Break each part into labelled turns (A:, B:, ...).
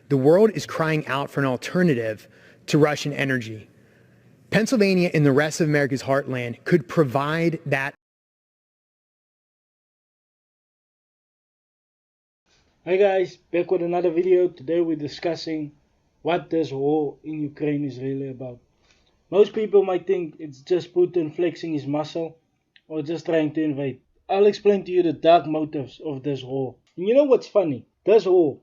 A: the world is crying out for an alternative to Russian energy. Pennsylvania and the rest of America's heartland could provide that.
B: Hi guys, back with another video. Today we're discussing what this war in Ukraine is really about. Most people might think it's just Putin flexing his muscle or just trying to invade. I'll explain to you the dark motives of this war. And you know what's funny? This war,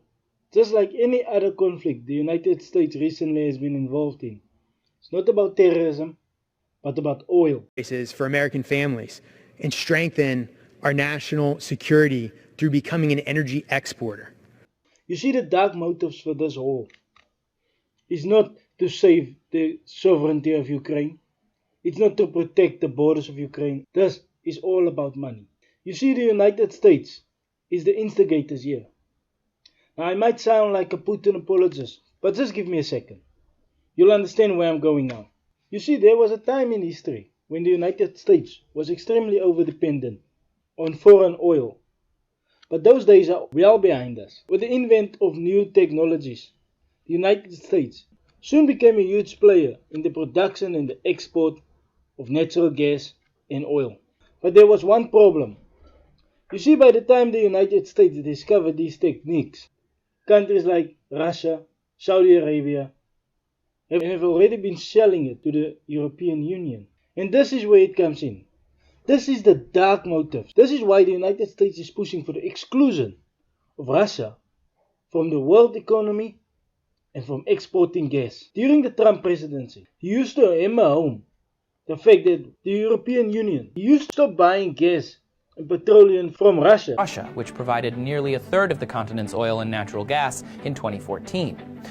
B: just like any other conflict the United States recently has been involved in, it's not about terrorism, but about oil.
A: For American families and strengthen our national security through becoming an energy exporter.
B: You see, the dark motives for this war is not to save the sovereignty of Ukraine. It's not to protect the borders of Ukraine. This is all about money. You see, the United States is the instigators here. Now, I might sound like a Putin apologist, but just give me a second. You'll understand where I'm going now. You see, there was a time in history when the United States was extremely overdependent on foreign oil. But those days are well behind us. With the invent of new technologies, the United States soon became a huge player in the production and the export of natural gas and oil. But there was one problem. You see, by the time the United States discovered these techniques, countries like Russia, Saudi Arabia have already been selling it to the European Union. And this is where it comes in. This is the dark motive. This is why the United States is pushing for the exclusion of Russia from the world economy and from exporting gas. During the Trump presidency, he used to hammer home the fact that the European Union used to stop buying gas and petroleum from Russia,
C: which provided nearly a third of the continent's oil and natural gas in 2014.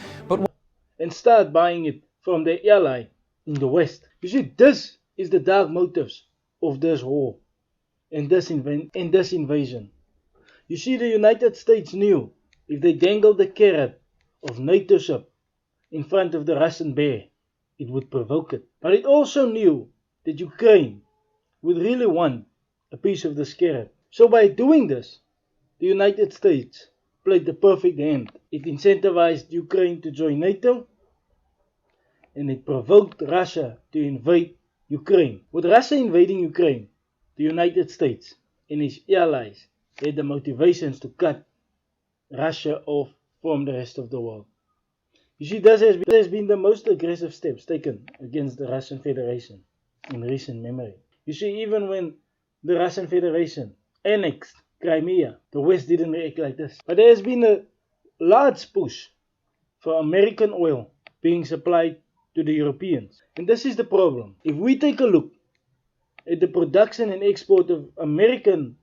B: And start buying it from their ally in the West. You see, this is the dark motives of this war and this invasion. You see, the United States knew if they dangled the carrot of NATOship in front of the Russian bear, it would provoke it. But it also knew that Ukraine would really want a piece of this carrot. So by doing this, the United States played the perfect hand. It incentivized Ukraine to join NATO, and it provoked Russia to invade Ukraine. With Russia invading Ukraine, the United States and its allies had the motivations to cut Russia off from the rest of the world. You see, this has been the most aggressive steps taken against the Russian Federation in recent memory. You see, even when the Russian Federation annexed Crimea, the West didn't react like this. But there has been a large push for American oil being supplied to the Europeans. And this is the problem. If we take a look at the production and export of American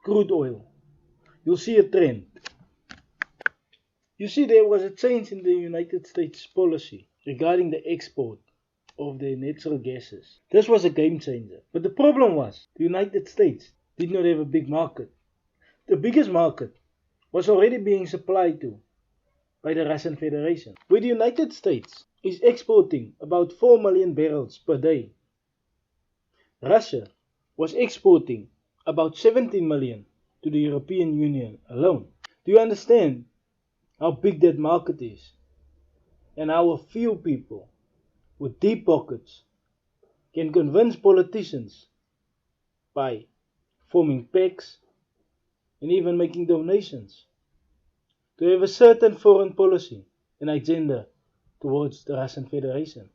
B: crude oil, you'll see a trend. You see, there was a change in the United States policy regarding the export of their natural gases. This was a game changer. But the problem was, the United States did not have a big market. The biggest market was already being supplied to by the Russian Federation, where the United States is exporting about 4 million barrels per day. Russia was exporting about 17 million to the European Union alone. Do you understand how big that market is? And how a few people with deep pockets can convince politicians by forming PACs and even making donations to have a certain foreign policy and agenda towards the Russian Federation.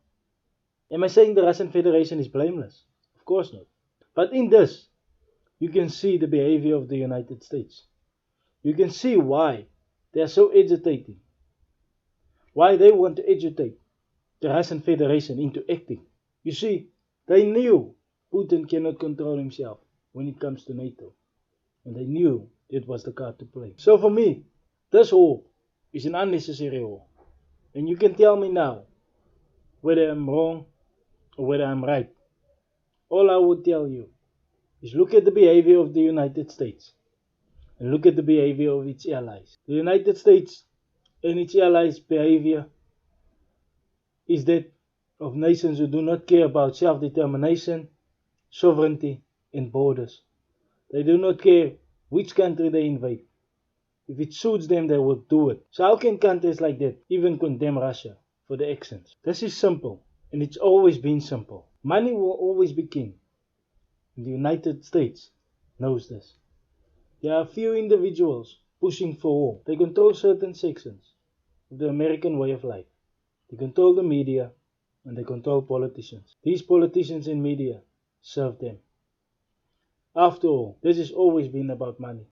B: Am I saying the Russian Federation is blameless? Of course not. But in this, you can see the behavior of the United States. You can see why they are so agitating. Why they want to agitate the Russian Federation into acting. You see, they knew Putin cannot control himself when it comes to NATO. And they knew it was the card to play. So for me, this war is an unnecessary war. And you can tell me now whether I'm wrong or whether I'm right. All I would tell you is look at the behavior of the United States and look at the behavior of its allies. The United States and its allies' behavior is that of nations who do not care about self-determination, sovereignty, and borders. They do not care which country they invade. If it suits them, they will do it. So how can countries like that even condemn Russia for the actions? This is simple, and it's always been simple. Money will always be king. And the United States knows this. There are a few individuals pushing for war. They control certain sections of the American way of life. They control the media and they control politicians. These politicians and media serve them. After all, this has always been about money.